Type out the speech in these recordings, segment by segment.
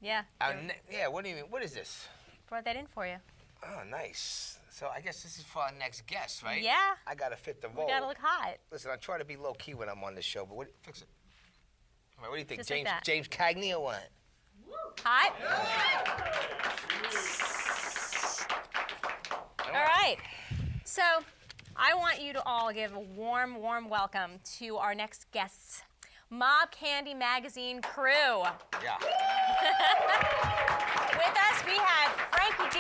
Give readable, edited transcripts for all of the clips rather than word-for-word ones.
Yeah. Yeah, what do you mean? What is this? Brought that in for you. Oh, nice. So I guess this is for our next guest, right? Yeah. I gotta fit the role. You gotta look hot. Listen, I try to be low key when I'm on this show, but fix it. All right, what do you think, Just like that. James Cagney or what? Hot? All right. So I want you to all give a warm, warm welcome to our next guests, Mob Candy Magazine crew. Yeah. With us, we have Frankie D,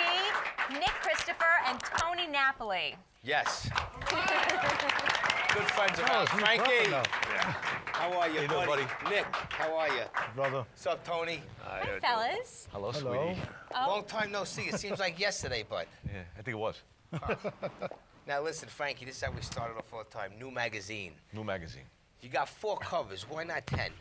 Nick Christopher, and Tony Napoli. Yes. Good friends of ours. Frankie. Yeah. How are you, How you doing, buddy? Nick, how are you? Brother. What's up, Tony? Hi, fellas. Hello, Hello. sweetie. Oh. Long time no see. It seems like yesterday, bud. Yeah, I think it was. Now listen, Frankie, this is how we started off all the time. New magazine. New magazine. You got 4 covers. Why not 10?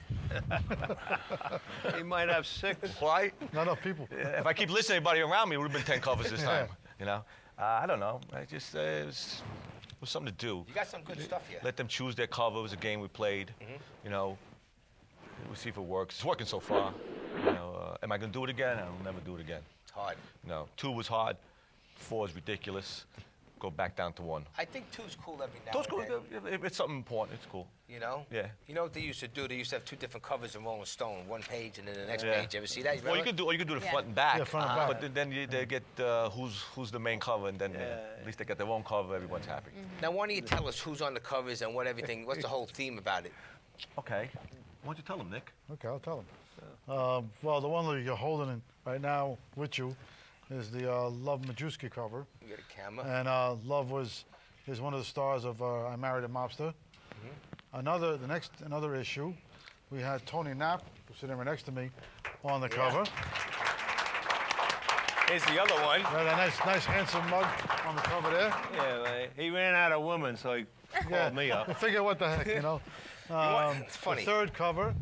He might have 6. Why? Not enough people. If I keep listening to anybody around me, it would have been 10 covers this time. You know? I don't know. I just, it was something to do. You got some good stuff here. Let them choose their cover. It was a game we played. You know, we'll see if it works. It's working so far. You know, am I going to do it again? I'll never do it again. It's hard. No. 2 was hard. 4 is ridiculous. Go back down to 1. I think 2's cool every now Those and cool. then. If it's something important, it's cool. You know? Yeah. You know what they used to do? They used to have 2 different covers in Rolling Stone. 1 page and then the next Yeah. page. You ever see that? Well, you could do the Yeah. front and back. Yeah, front and back. But then they get who's the main cover, and then at least they get their own cover. Everyone's happy. Now, why don't you tell us who's on the covers and what's the whole theme about it? Okay. Why don't you tell them, Nick? Okay, I'll tell him. Well, the one that you're holding in right now with you is the Love Majewski cover. You got a camera. And Love is one of the stars of I Married a Mobster. Another issue, we had Tony Knapp, who's sitting right next to me, on the cover. Here's the other one. Got a nice handsome mug on the cover there. Yeah, well, he ran out of women, so he called me up. I figure what the heck, you know. It's funny. The third cover.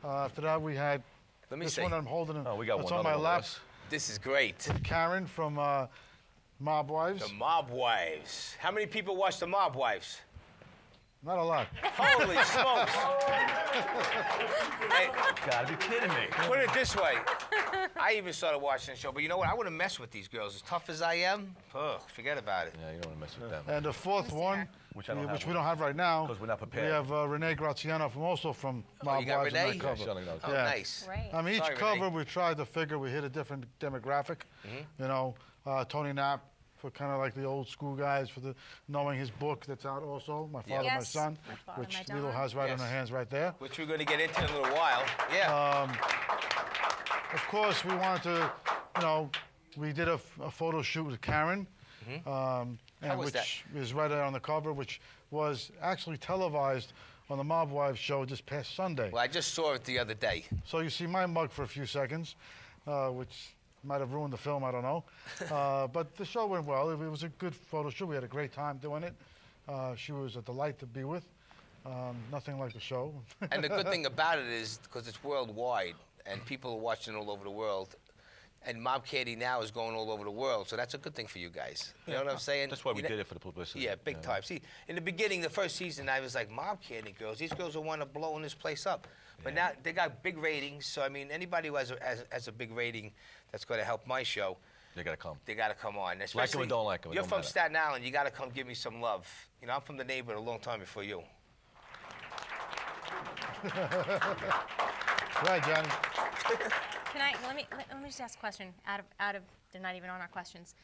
After that, we had Let me this see. one I'm holding. Oh, we got that's one on my other one lap. with us. This is great. Karen from Mob Wives. The Mob Wives. How many people watch The Mob Wives? Not a lot. Holy smokes. Hey, Gotta be kidding me. put it this way. I even started watching the show, but you know what? I wouldn't mess with these girls. As tough as I am, forget about it. Yeah, you don't want to mess with them. And the fourth one, Which I don't have we don't have right now, 'Cause we're not we prepared. have Renee Graziano from Mob you got Wives on Renee? that cover. Yeah, she only knows. Oh, Yeah. nice. Right. I mean, each Sorry, cover Renee. we tried to figure we hit a different demographic. You know, Tony Knapp for kind of like the old school guys for the knowing his book that's out also, My Father, My Yes, Son, My Father, which My Lilo Dawn. has right Yes. on her hands right there. Which we're going to get into in a little while. Yeah. Of course, we wanted to, you know, we did a photo shoot with Karen, and was which is right there on the cover, which was actually televised on the Mob Wives show this past Sunday. Well, I just saw it the other day. So you see my mug for a few seconds, which might have ruined the film, I don't know. But the show went well. It was a good photo shoot. We had a great time doing it. She was a delight to be with. Nothing like the show. And the good thing about it is, because it's worldwide, and people are watching all over the world, and Mob Candy now is going all over the world, so that's a good thing for you guys. You know what I'm saying? That's why we You know- did it for the publicity. Yeah, big time. See, in the beginning, the first season, I was like, Mob Candy girls, these girls will want to blow this place up. But now they got big ratings, so I mean, anybody who has a big rating that's going to help my show, They gotta come. they got to come on. Like 'em or Especially- don't like 'em, it You're don't from matter. Staten Island, you got to come give me some love. You know, I'm from the neighborhood a long time before you. Right, Johnny. Let me just ask a question out of they're not even on our questions.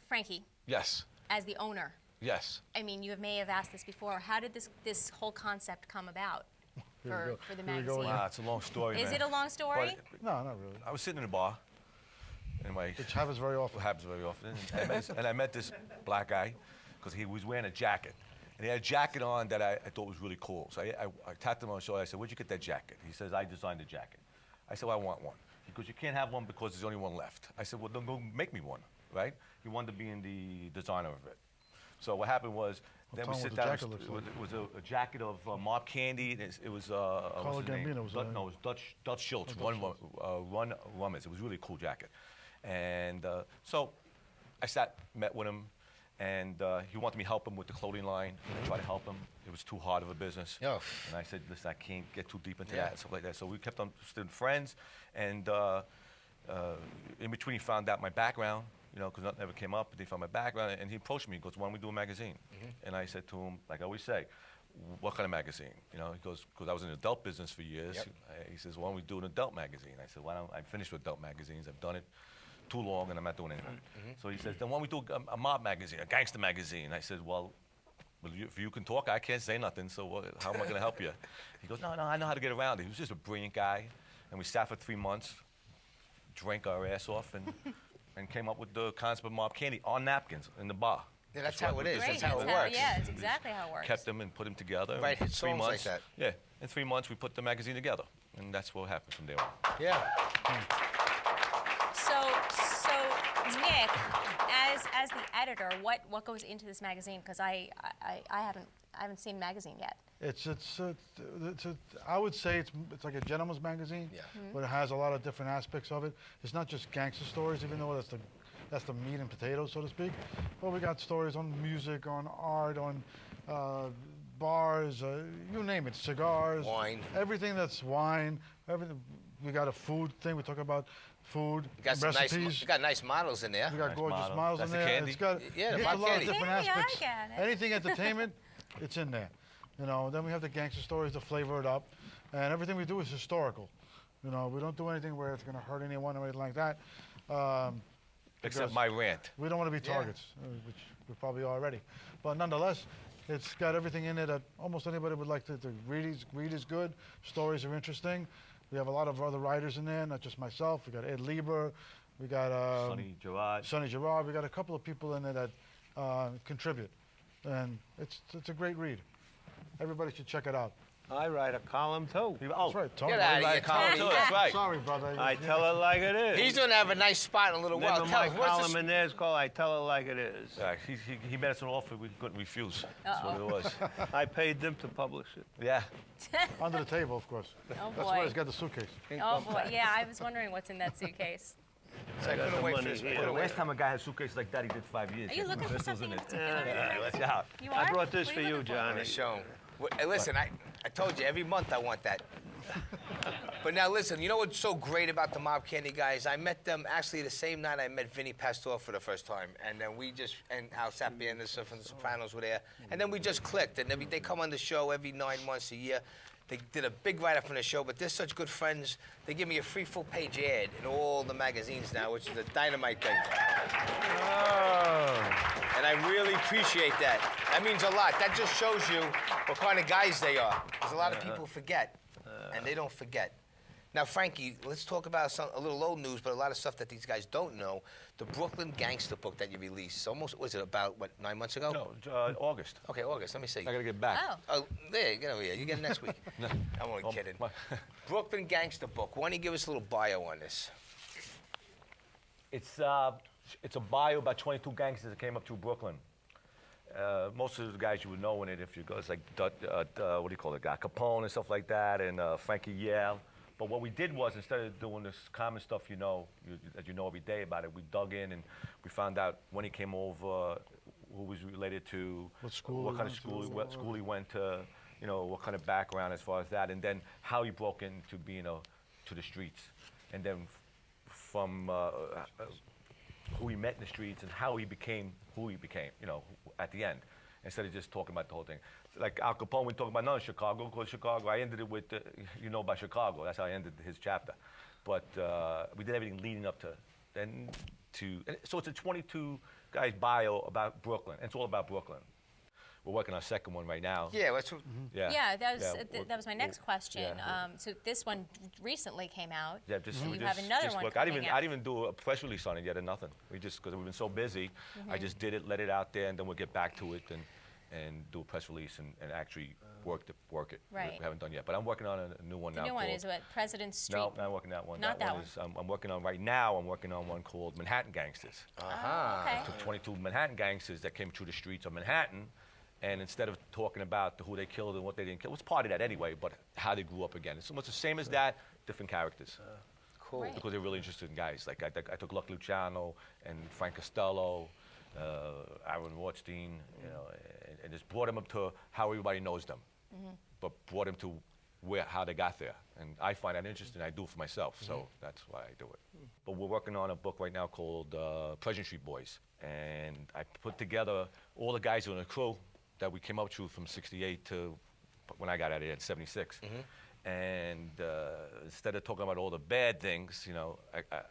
Frankie, Yes. as the owner, Yes. I mean, may have asked this before. How did this whole concept come about for the Here we go magazine? again. Wow, it's a long story, Is man. it a long story? But No, not really. I was sitting in a bar, and Which happens very often. What happens very often. And I met this black guy because he was wearing a jacket. And he had a jacket on that I thought was really cool. So I tapped him on the shoulder. I said, "Where'd you get that jacket?" He says, "I designed the jacket." I said, "Well, I want one." He goes, "You can't have one because there's only one left." I said, "Well, then go make me one," right? He wanted to be in the designer of it. So what happened was, then tell we him sit what the down. jacket looks like. It was a jacket of Mob Candy. It was what's his name? Gambino was on it. No, it was Dutch Schultz. Run Rummers. It was a really cool jacket. And so I met with him, And he wanted me to help him with the clothing line. I tried to help him. It was too hard of a business. Oh. And I said, listen, I can't get too deep into Yeah. that and stuff like that. So we kept on still friends. And in between, he found out my background, you know, because nothing ever came up. But he found my background, and he approached me. He goes, why don't we do a magazine? And I said to him, like I always say, what kind of magazine? You know, he goes, because I was in the adult business for years. Yep. He says, why don't we do an adult magazine? I said, why don't I finished with adult magazines? I've done it too long, and I'm not doing anything. So he says, then why don't we do a mob magazine, a gangster magazine? I said, well, if you can talk, I can't say nothing, so how am I going to help you? He goes, no, I know how to get around it. He was just a brilliant guy, and we sat for 3 months, drank our ass off, and came up with the concept of mob candy on napkins in the bar. Yeah, that's how it is. Great. That's how it works. Yeah, it's exactly how it works. Kept them and put them together. Right, In hit 3 songs like months, that. Yeah, in 3 months we put the magazine together, and that's what happened from there on. Yeah. So Nick, as the editor, what goes into this magazine? Because I haven't seen the magazine yet. I would say it's like a gentleman's magazine, Yeah. but it has a lot of different aspects of it. It's not just gangster stories, even though that's the meat and potatoes, so to speak. But we got stories on music, on art, on bars, you name it, cigars, Wine. everything that's wine. Everything. We got a food thing. We talk about food, You got some recipes. nice, you got nice models in there. We got Nice gorgeous model. models That's in the there. candy? It's got Yeah, the it's mob a lot candy. of different Candy, I aspects. get it. Anything entertainment, it's in there. You know. Then we have the gangster stories to flavor it up, and everything we do is historical. You know, we don't do anything where it's going to hurt anyone or anything like that. Except because my rant. we don't want to be Yeah. targets, which we probably are already. But nonetheless, it's got everything in it that almost anybody would like to read. Read is good. Stories are interesting. We have a lot of other writers in there, not just myself. We got Ed Lieber. We got Sonny Gerard. Sonny Gerard. We got a couple of people in there that contribute, and it's a great read. Everybody should check it out. I write a column too. Oh, That's right, Tony. Get out of right, here, column Tony. too, that's right. Sorry, brother. I tell it like it is. He's going to have a nice spot in a little while. Remember Tell my us, what's column the in there is called I Tell It Like It Is. Yeah, he made us an offer we couldn't refuse. That's what it was. I paid them to publish it. Yeah. Under the table, of course. Oh That's why boy. he's got the suitcase. Oh boy. Yeah, I was wondering what's in that suitcase. So I couldn't wait for this. money Couldn't The wait. last time a guy had a suitcase like that, he did 5 years. Are you He had looking for pistols something in in it. particular? Let's out. You I are? brought this What for are you, looking I'm Johnny. going to show him. Hey, listen, I told you, every month I want that. But now listen, you know what's so great about the Mob Candy guys? I met them actually the same night I met Vinny Pastore for the first time. And then and Al Sapienza from The Sopranos were there. And then we just clicked. And then they come on the show every 9 months a year. They did a big write-up from the show, but they're such good friends. They give me a free full-page ad in all the magazines now, which is a dynamite thing. And I really appreciate that. That means a lot. That just shows you what kind of guys they are. Because a lot of people forget, and they don't forget. Now, Frankie, let's talk about a little old news, but a lot of stuff that these guys don't know. The Brooklyn Gangster book that you released, was it about, 9 months ago? No, August. Okay, August, let me see. I gotta get back. Oh. Oh, there, get over here. You get it next week. I'm only kidding. Brooklyn Gangster book. Why don't you give us a little bio on this? It's a bio about 22 gangsters that came up through Brooklyn. Most of the guys you would know in it if you go. It's like, what do you call it, guy Capone and stuff like that, and Frankie Yale. But what we did was, instead of doing this common stuff that you know every day about it, we dug in and we found out when he came over, who was related to, What school what he kind of went school, to. what school he went to, what kind of background as far as that, and then how he broke into being to the streets, and then from who he met in the streets and how he became who he became, at the end, instead of just talking about the whole thing. Like Al Capone, we talk about no Chicago, because Chicago. I ended it with about Chicago. That's how I ended his chapter. But we did everything leading up to so it's a 22 guys bio about Brooklyn. It's all about Brooklyn. We're working on a second one right now. Yeah, let's. Yeah. Yeah, that was Yeah, that was my next question. yeah. So this one recently came out. Yeah, just, and we you have just, another just one work. I coming didn't out. even do a press release on it yet or nothing. Because we've been so busy, I just did it, let it out there, and then we'll get back to it and do a press release and actually work it. Right. We haven't done yet, but I'm working on a new one The now. new one called- is what President Street. No, not working on that one. Not that one. Is, I'm working on right now. I'm working on one called Manhattan Gangsters. Oh, okay. Took 22 Manhattan gangsters that came through the streets of Manhattan, and instead of talking about who they killed and what they didn't kill, it was part of that anyway, but how they grew up again. It's almost the same as that, different characters. Cool. Right. Because they're really interested in guys. Like I took Luck Luciano and Frank Costello Aaron Rothstein, you know, and just brought them up to how everybody knows them, but brought them to how they got there. And I find that interesting. I do it for myself, so that's why I do it. But we're working on a book right now called Pleasant Street Boys, and I put together all the guys in the crew that we came up through from '68 to when I got out of here in '76. And instead of talking about all the bad things, you know,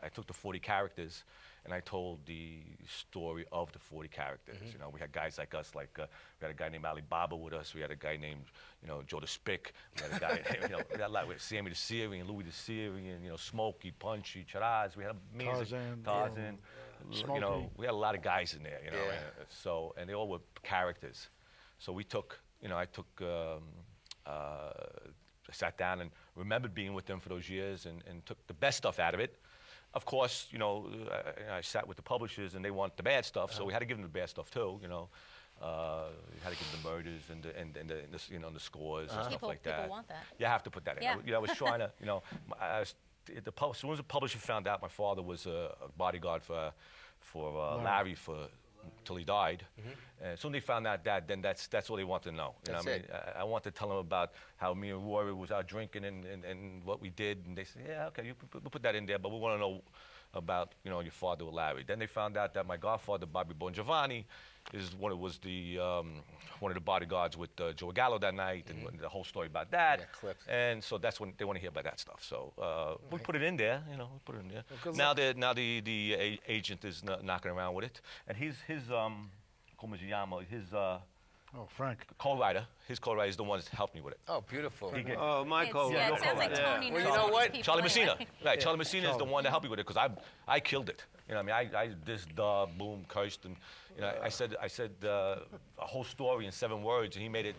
I took the 40 characters and I told the story of the 40 characters. You know, we had guys like us, like we had a guy named Ali Baba with us. We had a guy named, you know, Joe the Spick. We had a guy, you know, we had a lot with Sammy the Syrian, Louis the Syrian, you know, Smokey, Punchy, Charaz. We had amazing Tarzan. You know, we had a lot of guys in there. You know, and they all were characters. So we took, you know, I sat down and remembered being with them for those years and took the best stuff out of it. Of course, you know, I sat with the publishers and they want the bad stuff, so we had to give them the bad stuff too, you know. We had to give them the murders and the you know, the scores and stuff like that. People want that. You have to put that in. Yeah. You know, I was trying to, you know, as soon as the publisher found out my father was a bodyguard for Larry till he died. As soon as they found out that, then that's all they want to know. You know what I mean? I want to tell them about how me and Roy was out drinking and what we did, and they said, yeah, okay, we'll put that in there, but we want to know about, you know, your father with Larry. Then they found out that my godfather, Bobby Bongiovanni, one of the bodyguards with Joe Gallo that night, and the whole story about that. And so that's when they want to hear about that stuff. So we put it in there, you know, we put it in there. Well, now the agent is knocking around with it, and his Frank. co-writer, his co-writer is the one that helped me with it. Oh, beautiful. My co-writer. Yeah, it sounds like Tony knows Well, you know all what? these people Charlie Messina, anyway. right? Charlie Messina is the one that helped me with it because I killed it. You know what I mean? I this boom cursed and you know I said a whole story in 7 words and he made it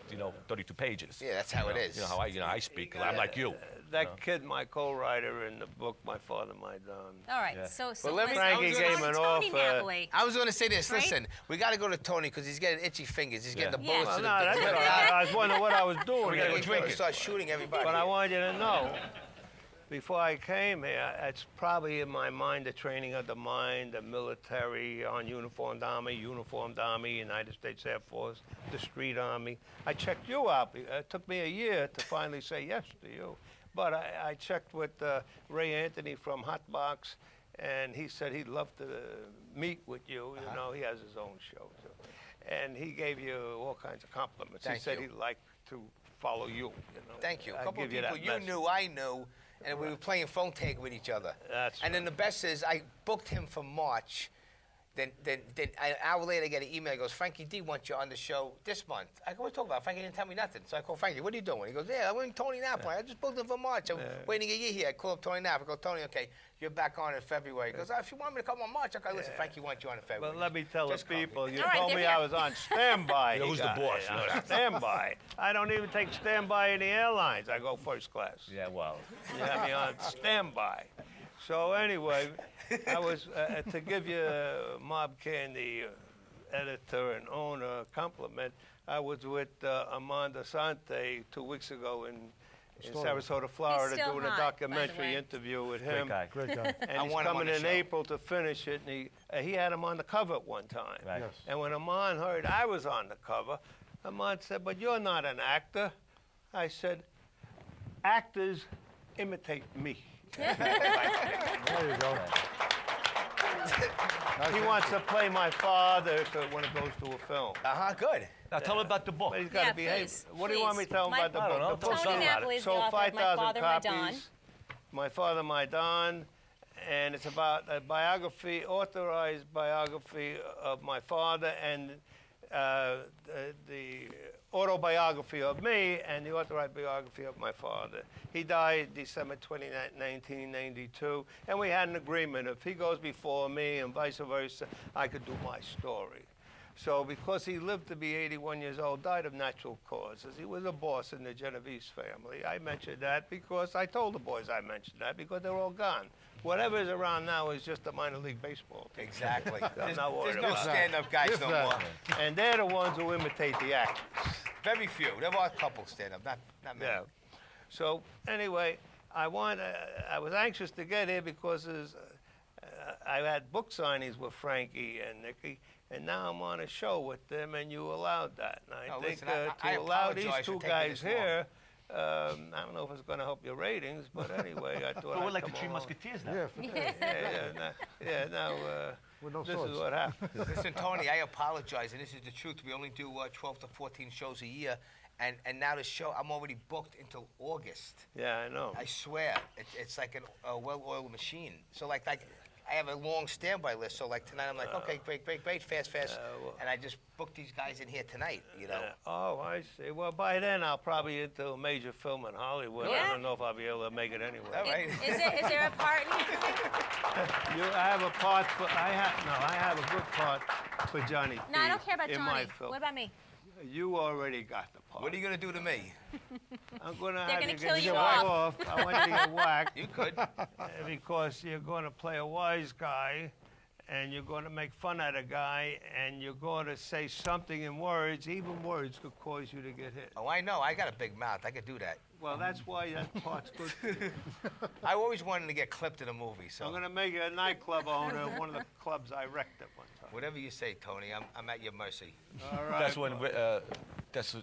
32 pages. Yeah, that's how it is. You know how I speak. 'Cause I'm like you. That kid, my co-writer in the book, My Father, My Don. All right, Yeah. so let me- Frankie gave an Tony offer. Napoli. I was going to say this. Right? Listen, we got to go to Tony because he's getting itchy fingers. He's getting the Yeah. bullets Well, to no, the that's all right. I was wondering what I was doing. We gotta go He's drink going to it. start shooting everybody. But I want you to know, before I came here, it's probably in my mind the training of the mind, the military, uniformed army, United States Air Force, the street army. I checked you out. It took me a year to finally say yes to you. But I checked with Ray Anthony from Hotbox, and he said he'd love to meet with you. You know, he has his own show. So. And he gave you all kinds of compliments. Thank he said you. he'd like to follow you. Thank you. A I couple of give you that people you message. knew, I knew, and we were playing phone tag with each other. That's And then the best is I booked him for March. Then an hour later I get an email. He goes, Frankie D wants you on the show this month. I go, what are you talking about? Frankie didn't tell me nothing. So I call Frankie, what are you doing? He goes, yeah, I went to Tony Napoli. I just booked him for March. I'm waiting a year here. I call up Tony Napoli. I go, Tony, okay, you're back on in February. He goes, if you want me to come on March, okay, listen, Frankie wants you on in February. But let me tell the Just call me. people, you All right, told they're me here. I was on standby. You know who's the boss, you know that. Standby. I don't even take standby in the airlines. I go first class. Yeah, well. You have me on standby. So anyway, I was, to give you Mob Candy editor and owner a compliment, I was with Amanda Sante 2 weeks ago in Sarasota, Florida, still doing hot, a by the documentary way. interview with Great him. guy. Great guy. And I he's want him on coming the in show. April to finish it, and he had him on the cover at one time. Right. Yes. And when Amon heard I was on the cover, Amon said, but you're not an actor. I said, actors imitate me. There you go. He wants to play my father when it goes to a film. Good. Now tell me about the book. But he's got to Yeah, behave. please, What do you want me to tell him please. about the I don't book? know. The book's Tony out. Napoli is the Sold author of My 5,000 Father, My Don. copies. My Father, My Don. And it's about a biography, authorized biography of my father and the autobiography of me and the authorized biography of my father. He died December 29, 1992, and we had an agreement. If he goes before me and vice versa, I could do my story. So because he lived to be 81 years old, died of natural causes. He was a boss in the Genovese family. I mentioned that because I told the boys I mentioned that because they're all gone. Whatever is around now is just a minor league baseball team. Exactly. There's not worried no about that. stand-up guys If no that. more. And they're the ones who imitate the actors. Very few. There are a couple stand-up, not many. Yeah. So anyway, I was anxious to get here because I had book signings with Frankie and Nicky, And now I'm on a show with them, and you allowed that. And I No, think listen, I to allow these apologize for two taking guys this long. here, I don't know if it's going to help your ratings, but anyway, I thought But we're I'd like the come Three along. Musketeers now. Yeah, forget it. Now With no this swords. is what happened. Listen, Tony, I apologize, and this is the truth. We only do 12 to 14 shows a year, and now the show, I'm already booked until August. Yeah, I know. I swear, it's like a well-oiled machine. So like I have a long standby list. So like tonight, I'm like, okay, great, fast, and I just booked these guys in here tonight. You know. Oh, I see. Well, by then I'll probably into a major film in Hollywood. Yeah. I don't know if I'll be able to make it anyway. All right. Is there a part in it? I have a part for. I have a good part for Johnny. No, I P don't care about in Johnny. my film. What about me? You already got the part. What are you gonna do to me? I'm gonna They're have gonna you kill get you whacked off. I want you to get whacked You could. because you're going to play a wise guy, and you're going to make fun at a guy, and you're going to say something in words. Even words could cause you to get hit. Oh, I know. I got a big mouth. I could do that. Well, that's why that part's good for you. I always wanted to get clipped in a movie. So I'm going to make you a nightclub owner of one of the clubs I wrecked at one time. whatever you say, Tony, I'm at your mercy. All right. That's when.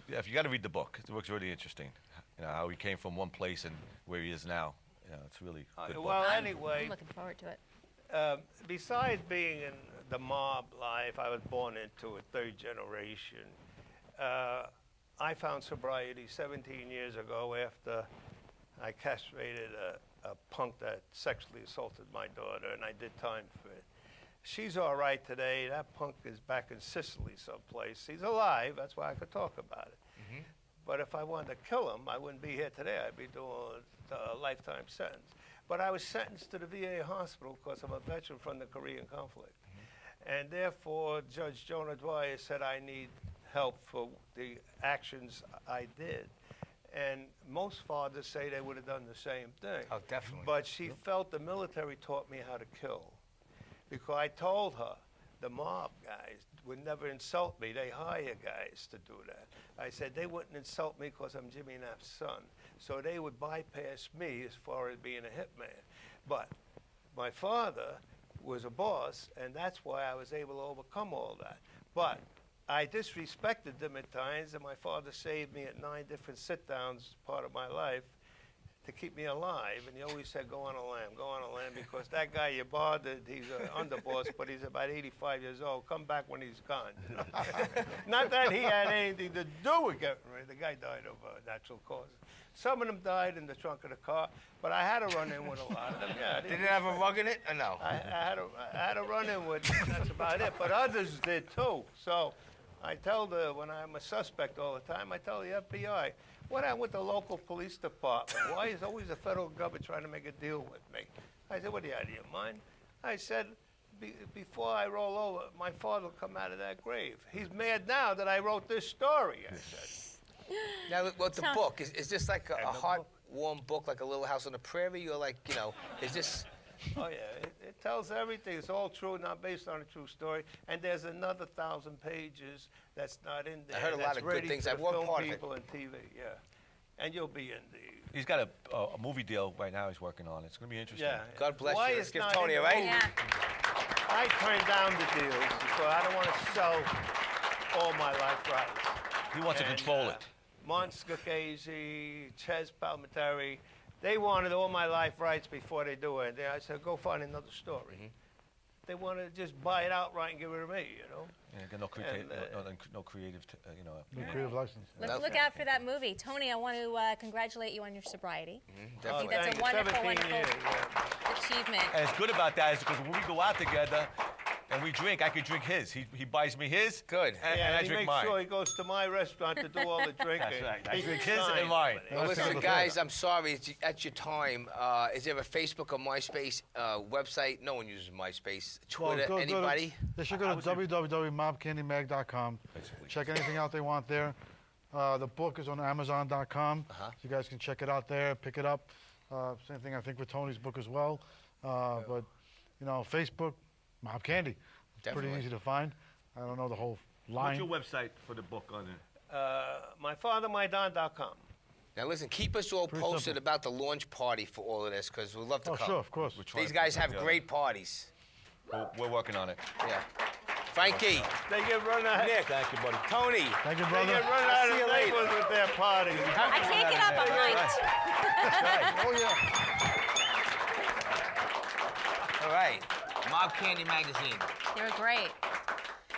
If you got to read the book. The book's really interesting. You know how he came from one place and where he is now. You know, it's really good book. Well, anyway, I'm looking forward to it. Besides being in the mob life, I was born into a third generation. I found sobriety 17 years ago after I castrated a punk that sexually assaulted my daughter, and I did time for it. She's all right today. That punk is back in Sicily someplace. He's alive. That's why I could talk about it. But if I wanted to kill him, I wouldn't be here today. I'd be doing a lifetime sentence. But I was sentenced to the VA hospital because I'm a veteran from the Korean conflict. And therefore, Judge Jonah Dwyer said I need help for the actions I did. And most fathers say they would have done the same thing. Oh, definitely. But she felt the military taught me how to kill. Because I told her the mob guys would never insult me. They hire guys to do that. I said they wouldn't insult me because I'm Jimmy Knapp's son. So they would bypass me as far as being a hitman. But my father was a boss, and that's why I was able to overcome all that. But I disrespected them at times, and my father saved me at 9 different sit-downs part of my life to keep me alive. And he always said, go on a lamb, because that guy you bothered, he's an underboss, but he's about 85 years old. Come back when he's gone. Not that he had anything to do with getting rid. The guy died of natural causes. Some of them died in the trunk of the car, but I had to run in with a lot of them. Yeah, Did it have a rug in it or no? I had to run in with, that's about it. But others did too. So I tell when I'm a suspect all the time, I tell the FBI, what happened with the local police department? Why is always the federal government trying to make a deal with me? I said, what are you out of your mind? I said, before I roll over, my father will come out of that grave. He's mad now that I wrote this story, I said. Now, what's the book? Is this like a heart-warm book, like a Little House on the Prairie, or like, you know, is this... Oh, yeah, it tells everything. It's all true, not based on a true story. And there's another 1,000 pages that's not in there. I heard a lot of good things. That's I ready for wrote the part film of it. people and TV, yeah. And you'll be in the... He's got a movie deal right now he's working on. It's going to be interesting. Yeah. God bless Why you. Let's it's give not Tony in a the right. movie? Yeah. I turned down the deals because I don't want to sell all my life rights. He wants to And, control it. Mont Scorsese, Ches Palminteri, they wanted all my life rights before they do it. I said, go find another story. They wanted to just buy it outright and give it to me, you know. Yeah, got no creative, you know. No creative license. Let's look out for that movie. Tony, I want to congratulate you on your sobriety. I think Definitely. that's a Thank you. wonderful, 17 wonderful years, yeah. achievement. And it's good about that is because when we go out together and we drink, I could drink his. He buys me his. Good. And Yeah, I he drink makes mine. sure he goes to my restaurant to do all the drinking. That's right. I He drink can his and sign mine. for it. Well, That's listen, another guys, I'm sorry. At your time, is there a Facebook or MySpace website? No one uses MySpace. Twitter, Well, anybody? They should go to www.mobcandymag.com. Check anything out they want there. The book is on Amazon.com. So you guys can check it out there, pick it up. Same thing, I think, with Tony's book as well. But, you know, Facebook, Mob Candy. It's pretty Definitely. easy to find. I don't know the whole What's line. your website for the book on it? MyFatherMyDon.com. Now, listen, keep us all Pretty posted simple. about the launch party for all of this, because we'd love to Oh, come. sure, of course. We're trying These to guys put have together. great parties. We're working on it. Yeah. Frankie, They get run out. Nick, Thank you, buddy. Tony. Thank you, They brother. get run out see of you later. Naples with their party. I can't get up all night. Oh, yeah. All right. Mob Candy Magazine. They were great.